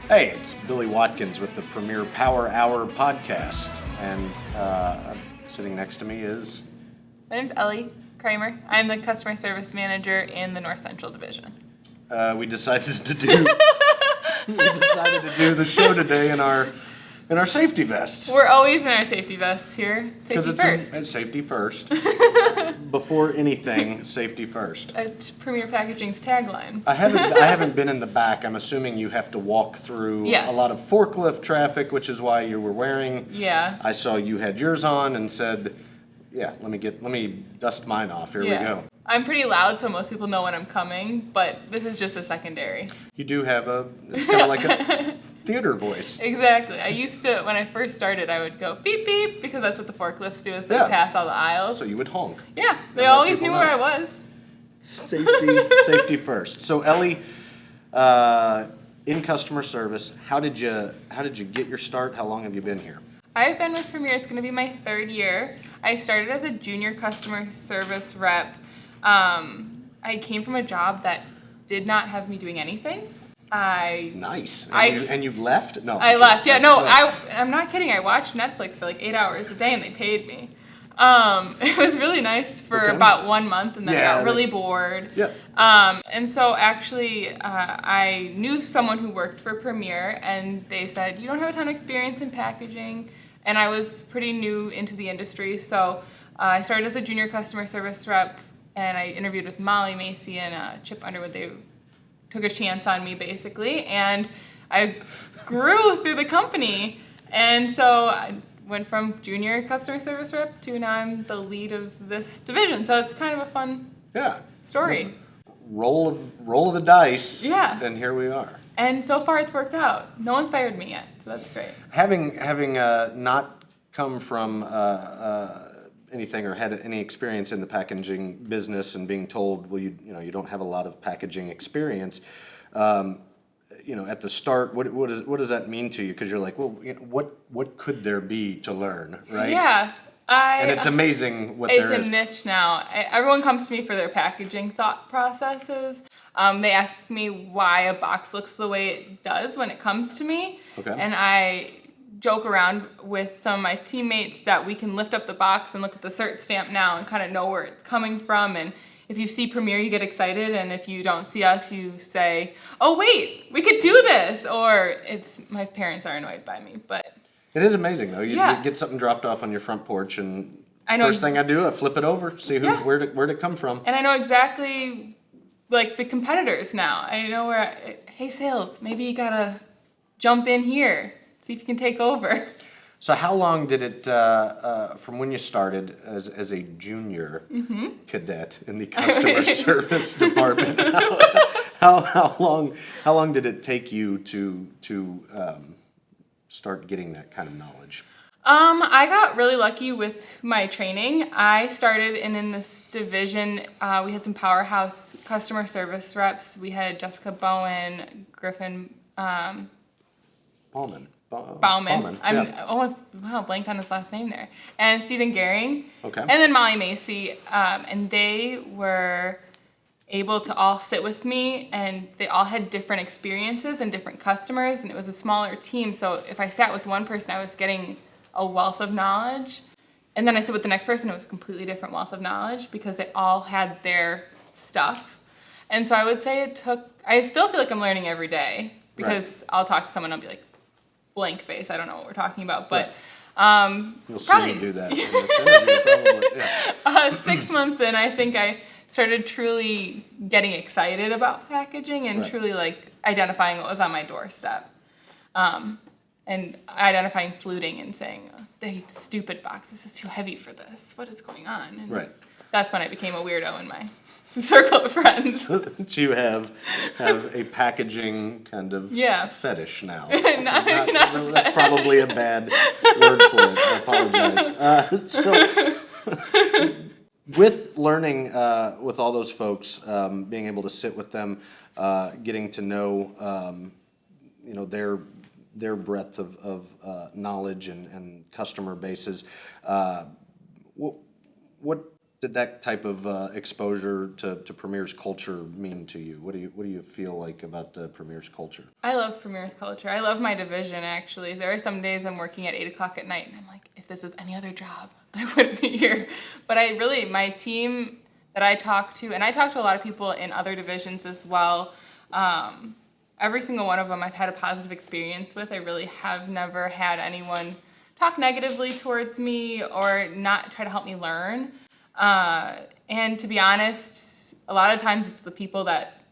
Hey, it's Billy Watkins with the Premier Power Hour podcast, and sitting next to me is... My name's Ellie Kramer. I'm the customer service manager in the North Central Division. We decided to do the show today in our safety vests. We're always in our safety vests here. Safety first. It's safety first. Before anything, safety first. Premier Packaging's tagline. I haven't been in the back. I'm assuming you have to walk through Yes. a lot of forklift traffic, which is why you were wearing. Yeah. I saw you had yours on and said, "Yeah, let me dust mine off. Here we go." I'm pretty loud, so most people know when I'm coming, but this is just a secondary. You do have it's kind of like a theater voice. Exactly. I used to, when I first started, I would go beep beep, because that's what the forklifts do as they pass all the aisles. So you would honk. Yeah, they always knew where I was. Safety first. So Ellie, in customer service, how did you get your start? How long have you been here? I've been with Premier, it's going to be my third year. I started as a junior customer service rep. I came from a job that did not have me doing anything. Nice. And you've left? No. I left. Yeah, no, I'm not kidding. I watched Netflix for like 8 hours a day and they paid me. It was really nice for about 1 month, and then I got really bored. Yeah. And so actually, I knew someone who worked for Premier, and they said, you don't have a ton of experience in packaging, and I was pretty new into the industry, so I started as a junior customer service rep, and I interviewed with Molly Macy and Chip Underwood. They took a chance on me, basically, and I grew through the company, and so I went from junior customer service rep to now I'm the lead of this division. So it's kind of a fun story. Roll of the dice. Yeah. And here we are. And so far it's worked out. No one's fired me yet, so that's great. Having not come from anything or had any experience in the packaging business and being told, well, you don't have a lot of packaging experience. At the start, what does that mean to you? Because you're like, well, what could there be to learn, right? Yeah, and it's amazing what there is. It's a niche now. Everyone comes to me for their packaging thought processes. They ask me why a box looks the way it does when it comes to me, and I joke around with some of my teammates that we can lift up the box and look at the cert stamp now and kind of know where it's coming from. And if you see Premier, you get excited, and if you don't see us, you say, oh, wait, we could do this, or my parents are annoyed by me, but... It is amazing, though. You get something dropped off on your front porch, and first thing I do, I flip it over, see where'd it come from. And I know exactly, like, the competitors now. I know hey, sales, maybe you gotta jump in here, see if you can take over. So how long did it, from when you started as a junior cadet in the customer service department, how long did it take you to start getting that kind of knowledge? I got really lucky with my training. I started in this division, we had some powerhouse customer service reps. We had Jessica Bowen, Griffin, Bauman. I'm almost blanked on his last name there. And Stephen Gehring. Okay. And then Molly Macy. And they were able to all sit with me, and they all had different experiences and different customers, and it was a smaller team. So if I sat with one person, I was getting a wealth of knowledge. And then I sit with the next person, it was a completely different wealth of knowledge because they all had their stuff. And so I would say I still feel like I'm learning every day because I'll talk to someone and I'll be like, blank face, I don't know what we're talking about, but you'll see me do that in this interview, probably. 6 months in, I think I started truly getting excited about packaging and truly like identifying what was on my doorstep, and identifying fluting and saying, "The stupid box, this is too heavy for this. What is going on?" And that's when I became a weirdo in my circle of friends. So you have a packaging kind of fetish now. That's probably a bad word for it. I apologize. So with learning with all those folks, being able to sit with them, getting to know their breadth of did that type of exposure to Premier's culture mean to you? What do you feel like about Premier's culture? I love Premier's culture. I love my division, actually. There are some days I'm working at 8 o'clock at night, and I'm like, if this was any other job, I wouldn't be here. But my team that I talk to, and I talk to a lot of people in other divisions as well, every single one of them I've had a positive experience with. I really have never had anyone talk negatively towards me or not try to help me learn. And to be honest, a lot of times it's the people that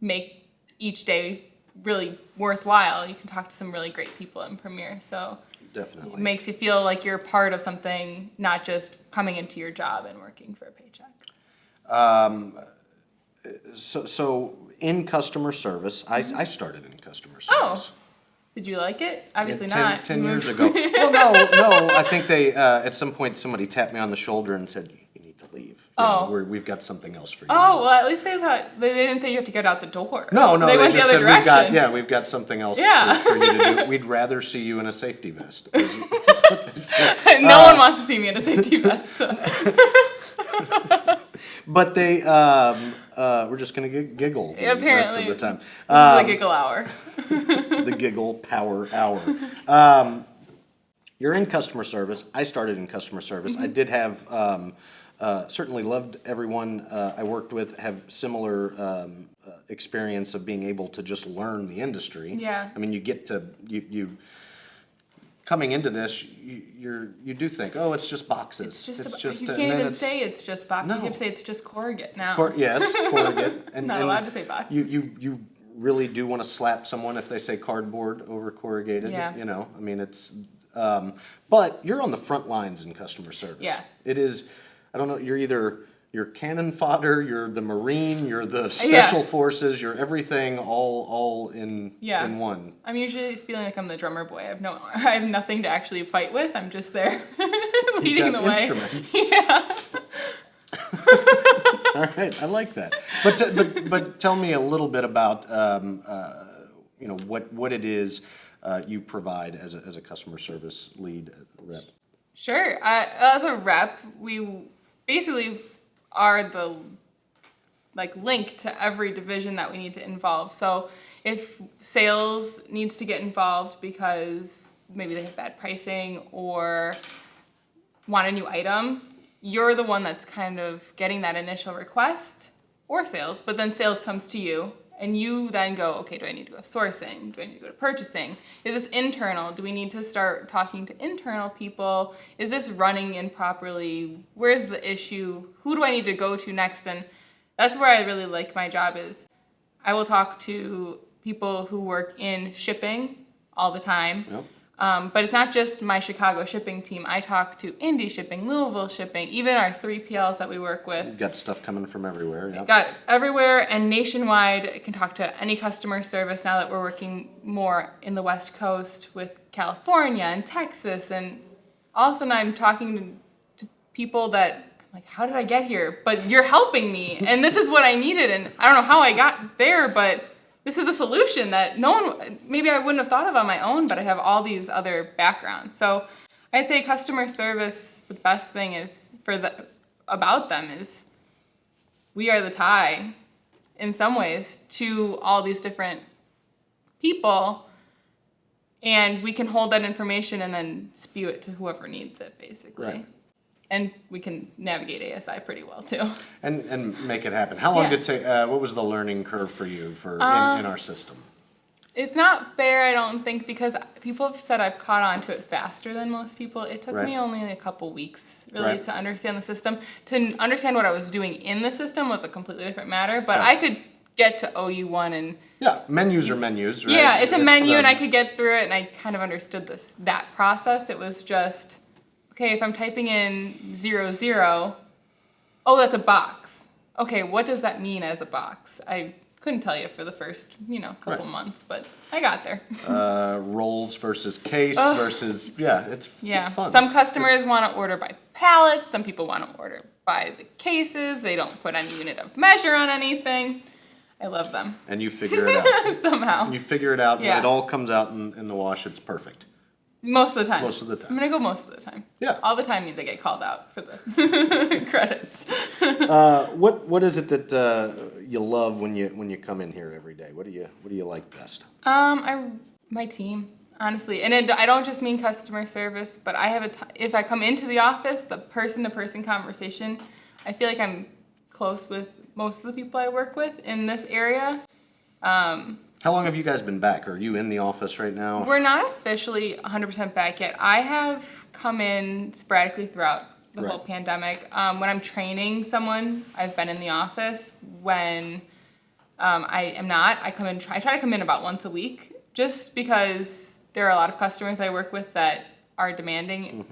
make each day really worthwhile. You can talk to some really great people in Premier, so definitely it makes you feel like you're part of something, not just coming into your job and working for a paycheck. So in customer service, I started in customer service. Oh, did you like it? Obviously not. 10 years ago. Well, no. I think they at some point somebody tapped me on the shoulder and said, "You need to leave. We've got something else for you." Oh, well, at least they didn't say you have to get out the door. No. They went just the other said direction. we've got something else Yeah. for you to do. We'd rather see you in a safety vest. No one wants to see me in a safety vest. So. But they we're just gonna giggle the rest of the time. The giggle hour. The giggle power hour. You're in customer service. I started in customer service. I did have certainly loved everyone I worked with. Have similar experience of being able to just learn the industry. Yeah. I mean, you get to you. Coming into this, you do think, oh, it's just boxes. It's just you can't even say it's just boxes. No. You have to say it's just corrugate now. Yes, corrugate. And, Not allowed to say boxes. You really do want to slap someone if they say cardboard over corrugated. Yeah. I mean, it's. But you're on the front lines in customer service. Yeah. It is. I don't know. You're cannon fodder. You're the Marine. You're the Special Forces. You're everything all in one. I'm usually feeling like I'm the drummer boy. I have nothing to actually fight with. I'm just there leading the way. Instruments. Yeah. All right, I like that. But tell me a little bit about what it is you provide as a customer service lead rep. Sure. As a rep, we basically are the link to every division that we need to involve. So if sales needs to get involved because maybe they have bad pricing or want a new item, you're the one that's kind of getting that initial request, or sales, but then sales comes to you and you then go, okay, do I need to go sourcing? Do I need to go to purchasing? Is this internal? Do we need to start talking to internal people? Is this running improperly? Where's the issue? Who do I need to go to next? And that's where I really like my job is I will talk to people who work in shipping all the time. Yep. But it's not just my Chicago shipping team. I talk to Indy shipping, Louisville shipping, even our 3PLs that we work with. You've got stuff coming from everywhere. Yep. Got everywhere and nationwide. I can talk to any customer service now that we're working more in the West Coast with California and Texas. And all of a sudden I'm talking to people that I'm like, how did I get here? But you're helping me. And this is what I needed. And I don't know how I got there, but this is a solution that maybe I wouldn't have thought of on my own, but I have all these other backgrounds. So I'd say customer service, the best thing is about them is we are the tie in some ways to all these different people, and we can hold that information and then spew it to whoever needs it, basically. Right. And we can navigate ASI pretty well too. And make it happen. How long did it take? What was the learning curve for you in our system? It's not fair, I don't think, because people have said I've caught on to it faster than most people. It took me only a couple weeks, really, to understand the system. To understand what I was doing in the system was a completely different matter, but I could get to OU1 and... Yeah, menus are menus, right? Yeah, it's a menu, and I could get through it, and I kind of understood that process. It was just... Okay, if I'm typing in 00, oh, that's a box. Okay, what does that mean as a box? I couldn't tell you for the first, couple months, but I got there. Rolls versus case versus, it's fun. Some customers want to order by pallets. Some people want to order by the cases. They don't put any unit of measure on anything. I love them. And you figure it out. Somehow. You figure it out, and it all comes out in the wash. It's perfect. Most of the time. Most of the time. I'm going to go most of the time. Yeah. All the time means I get called out for the credits. What is it that you love when you come in here every day? What do you like best? My team, honestly. And I don't just mean customer service, but I have if I come into the office, the person-to-person conversation, I feel like I'm close with most of the people I work with in this area. How long have you guys been back? Are you in the office right now? We're not officially 100% back yet. I have come in sporadically throughout the whole pandemic. When I'm training someone, I've been in the office. When I am not, I try to come in about once a week, just because there are a lot of customers I work with that are demanding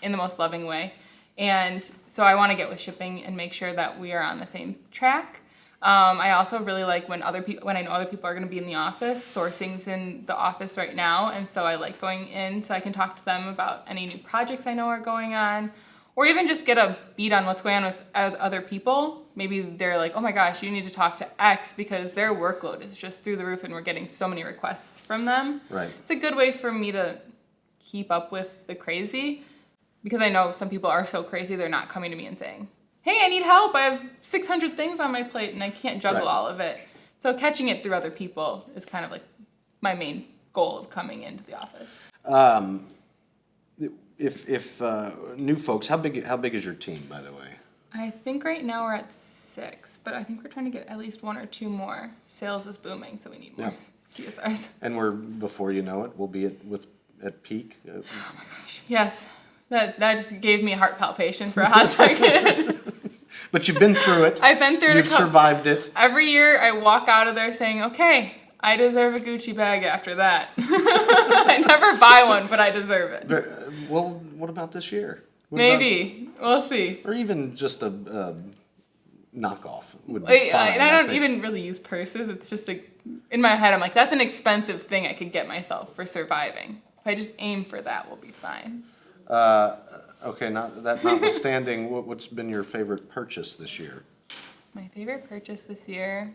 in the most loving way. And so I want to get with shipping and make sure that we are on the same track. I also really like when I know other people are going to be in the office. Sourcing's in the office right now, and so I like going in so I can talk to them about any new projects I know are going on, or even just get a beat on what's going on with other people. Maybe they're like, oh my gosh, you need to talk to X because their workload is just through the roof and we're getting so many requests from them. Right. It's a good way for me to keep up with the crazy, because I know some people are so crazy they're not coming to me and saying, hey, I need help. I have 600 things on my plate and I can't juggle all of it. So catching it through other people is kind of like my main goal of coming into the office. If new folks, how big is your team, by the way? I think right now we're at 6, but I think we're trying to get at least 1 or 2 more. Sales is booming, so we need more CSRs. And before you know it, we'll be at peak. Oh my gosh, yes. That just gave me a heart palpitation for a hot second. But you've been through it. I've been through it. You've survived it. Every year I walk out of there saying, okay, I deserve a Gucci bag after that. I never buy one, but I deserve it. Well, what about this year? Maybe. We'll see. Or even just a knockoff would be fine. And I don't even really use purses. It's just in my head, I'm like, that's an expensive thing I could get myself for surviving. If I just aim for that, we'll be fine. Okay, notwithstanding, what's been your favorite purchase this year? My favorite purchase this year?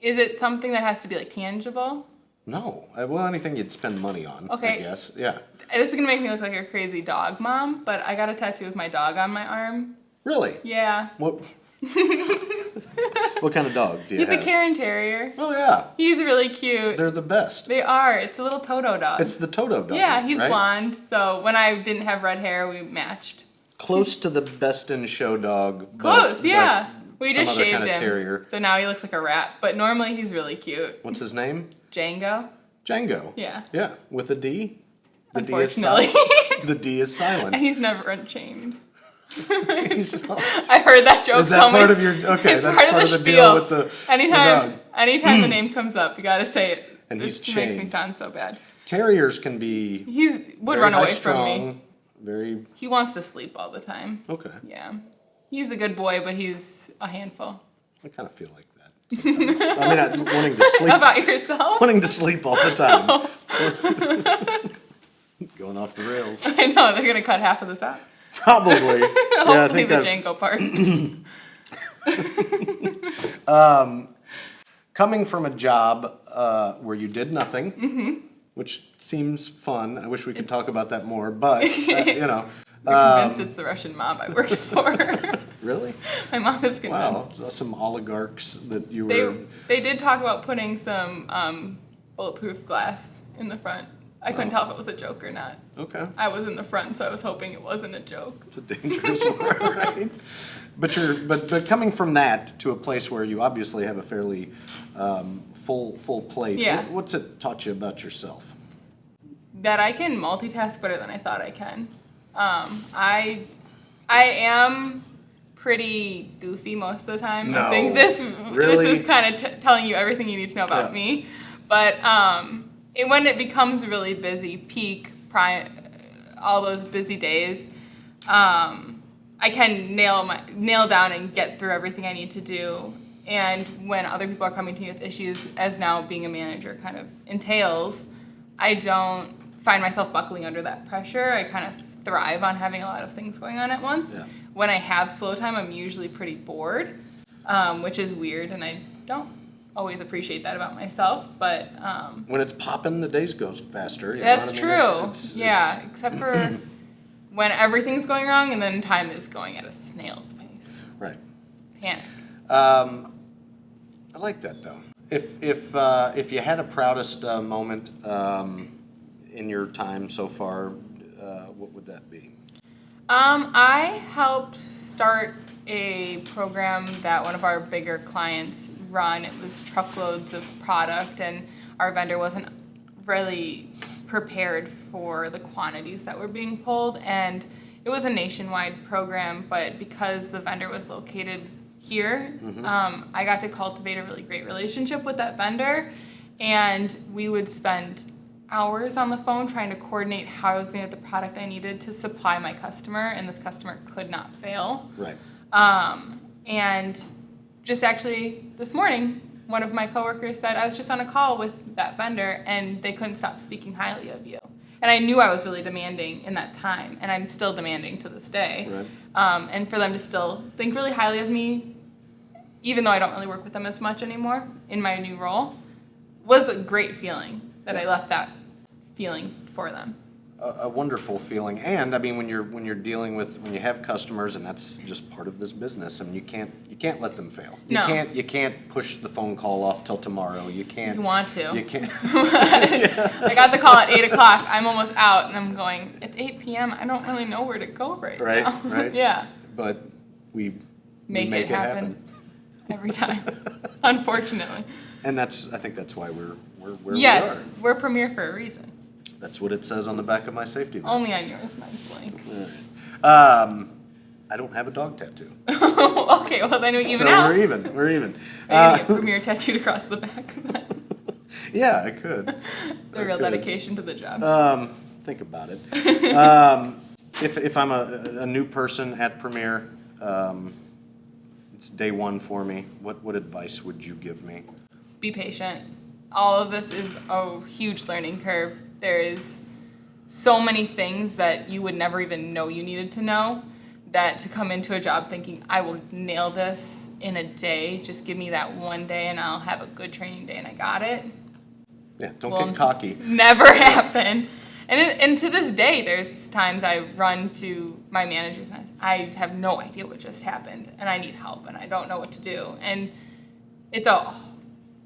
Is it something that has to be like tangible? No. Well, anything you'd spend money on, I guess. Yeah. This is going to make me look like a crazy dog mom, but I got a tattoo of my dog on my arm. Really? Yeah. What kind of dog do you have? He's a Cairn Terrier. Oh, yeah. He's really cute. They're the best. They are. It's a little Toto dog. It's the Toto dog. Yeah, he's blonde. So when I didn't have red hair, we matched. Close to the best in show dog. Close, yeah. We just shaved him. Terrier. So now he looks like a rat. But normally he's really cute. What's his name? Django. Django. Yeah. Yeah. With a D? Unfortunately. The D is silent. And he's never unchained. I heard that joke. Is that part of your? Okay, it's that's part of the deal with the. Anytime the name comes up, you gotta say it. And he's chained. Makes me sound so bad. Terriers can be. He would run away from me. Very. He wants to sleep all the time. Okay. Yeah, he's a good boy, but he's a handful. I kind of feel like that sometimes. I mean, wanting to sleep. How about yourself? Wanting to sleep all the time. Going off the rails. I know they're gonna cut half of this out. Probably. Hopefully the Django part. Coming from a job where you did nothing, which seems fun. I wish we could talk about that more, but you know. I'm convinced it's the Russian mob I worked for. Really? My mom is convinced. Wow, some oligarchs that you were. They did talk about putting some bulletproof glass in the front. I couldn't tell if it was a joke or not. Okay. I was in the front, so I was hoping it wasn't a joke. It's a dangerous one, right? But coming from that to a place where you obviously have a fairly full plate. Yeah. What's it taught you about yourself? That I can multitask better than I thought I can. I am pretty goofy most of the time. No, I think this is kind of telling you everything you need to know about me. But when it becomes really busy, peak, all those busy days, I can nail down and get through everything I need to do. And when other people are coming to me with issues, as now being a manager kind of entails, I don't find myself buckling under that pressure. I kind of thrive on having a lot of things going on at once. Yeah. When I have slow time, I'm usually pretty bored, which is weird, and I don't always appreciate that about myself, but when it's popping, the days goes faster. That's true. Except for when everything's going wrong and then time is going at a snail's pace. Right. Panic. I like that though. If you had a proudest moment in your time so far, what would that be? I helped start a program that one of our bigger clients run. It was truckloads of product, and our vendor wasn't really prepared for the quantities that were being pulled. And it was a nationwide program, but because the vendor was located here, I got to cultivate a really great relationship with that vendor, and we would spend hours on the phone trying to coordinate how I was going to get the product I needed to supply my customer, and this customer could not fail. Right. And just actually this morning, one of my coworkers said, I was just on a call with that vendor and they couldn't stop speaking highly of you. And I knew I was really demanding in that time, and I'm still demanding to this day. Right. And for them to still think really highly of me, even though I don't really work with them as much anymore in my new role, was a great feeling that I left that feeling for them. A wonderful feeling, and I mean when you're dealing with, when you have customers, and that's just part of this business. I mean you can't let them fail. You can't push the phone call off till tomorrow. You can't. You want to. You can't. I got the call at 8 o'clock. I'm almost out, and I'm going. It's 8 p.m. I don't really know where to go right now. Right. Yeah. But we make it happen every time, unfortunately. And I think that's why we're where yes, we are. We're Premier for a reason. That's what it says on the back of my safety vest. Only on yours, mine's blank. I don't have a dog tattoo. Okay, well then we even so out. We're even. Are you gonna get Premier tattooed across the back of that? Yeah, I could. The real dedication to the job. Think about it. If I'm a new person at Premier, it's day one for me. What advice would you give me? Be patient. All of this is a huge learning curve. There is so many things that you would never even know you needed to know, that to come into a job thinking, I will nail this in a day, just give me that one day and I'll have a good training day and I got it. Yeah, don't get cocky. Never happen. And to this day, there's times I run to my managers and I have no idea what just happened and I need help and I don't know what to do. And it's a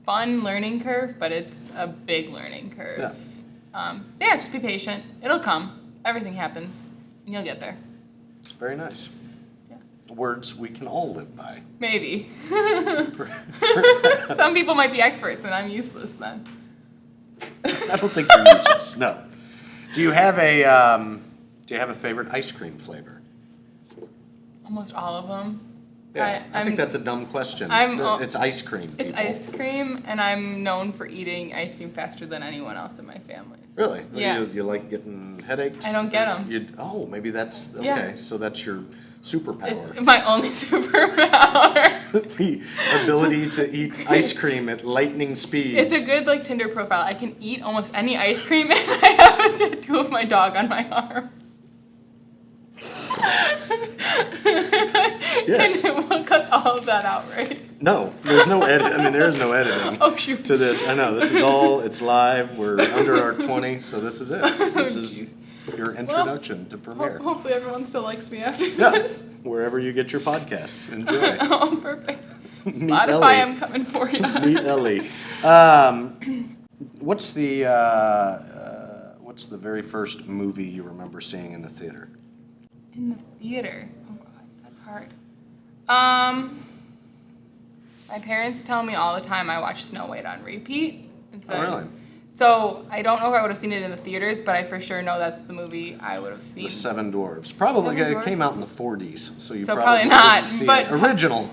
fun learning curve, but it's a big learning curve. Yeah. Just be patient. It'll come. Everything happens, and you'll get there. Very nice. Yeah. Words we can all live by. Maybe. Some people might be experts, and I'm useless then. I don't think you're useless. No. Do you have a favorite ice cream flavor? Almost all of them. Yeah, I think that's a dumb question. It's ice cream. It's ice cream, and I'm known for eating ice cream faster than anyone else in my family. Really? Yeah. You like getting headaches? I don't get them. Maybe that's okay. Yeah. So that's your superpower. It's my only superpower. The ability to eat ice cream at lightning speeds. It's a good Tinder profile. I can eat almost any ice cream, and I have a tattoo of my dog on my arm. Yes. We'll cut all of that out, right? No, there's no edit. I mean, there is no editing. Oh, shoot. To this. I know, this is all, it's live. We're under our 20, so this is it. This is your introduction to Premier. Hopefully everyone still likes me after this. Wherever you get your podcasts. Enjoy. Oh, perfect. Meet Spotify, Ellie. I'm coming for you. Meet Ellie. What's the very first movie you remember seeing in the theater? In the theater? Oh, God, that's hard. My parents tell me all the time I watch Snow White on repeat. Oh, really? So I don't know if I would have seen it in the theaters, but I for sure know that's the movie I would have seen. The Seven Dwarfs. Probably Seven it came out in the 40s, so you probably didn't not. see But it originally.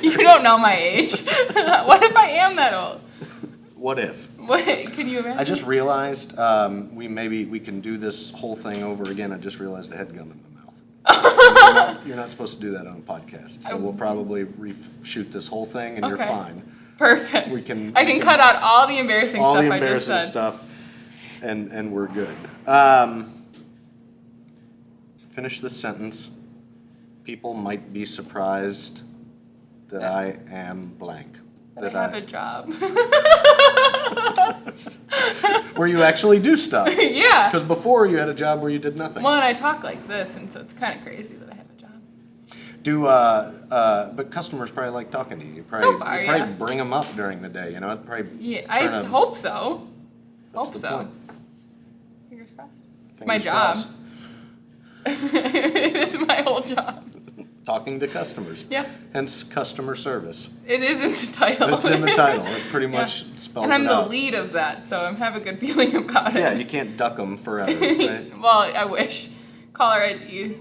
You don't know my age. What if I am that old? What if? Can you imagine? I just realized we can do this whole thing over again. I just realized I had gum in my mouth. You're not supposed to do that on a podcast, so we'll probably reshoot this whole thing, and you're fine. Perfect. I can cut out all the embarrassing all stuff the I just said. embarrassing stuff, and we're good. Finish this sentence. People might be surprised that I am blank. That I have a job. Where you actually do stuff. Yeah. Because before you had a job where you did nothing. Well, and I talk like this, and so it's kind of crazy that I have a job. But customers probably like talking to you. You So far, you probably bring them up during the day, you know? I hope so. Hope so. Point. Fingers crossed. It's my job. It is my whole job. Talking to customers. Yeah. Hence customer service. It is in the title. It's in the title. It pretty much spells it out. And I'm the lead of that, so I have a good feeling about it. Yeah, you can't duck them forever, right? Well, I wish. Caller ID.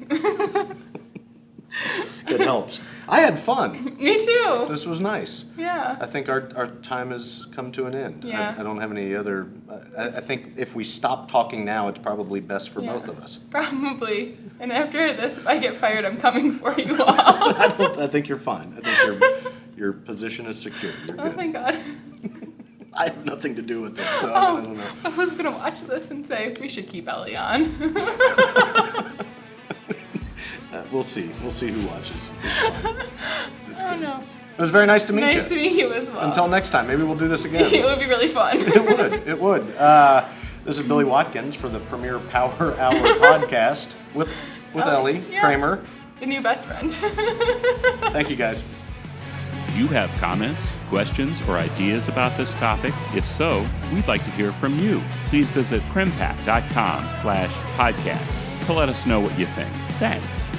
It helps. I had fun. Me too. This was nice. Yeah. I think our time has come to an end. Yeah. I don't have any other... I think if we stop talking now, it's probably best for both of us. Probably. And after this, if I get fired, I'm coming for you all. I think you're fine. I think your position is secure. You're good. Oh, thank God. I have nothing to do with it, so I don't know. I was going to watch this and say, we should keep Ellie on. We'll see. We'll see who watches. It's fine. It's good. No. It was very nice to meet you. Nice to meet you as well. Until next time. Maybe we'll do this again. It would be really fun. It would. This is Billy Watkins for the Premier Power Hour podcast with Ellie Kramer. The new best friend. Thank you, guys. Do you have comments, questions, or ideas about this topic? If so, we'd like to hear from you. Please visit primpack.com/podcast to let us know what you think. Thanks.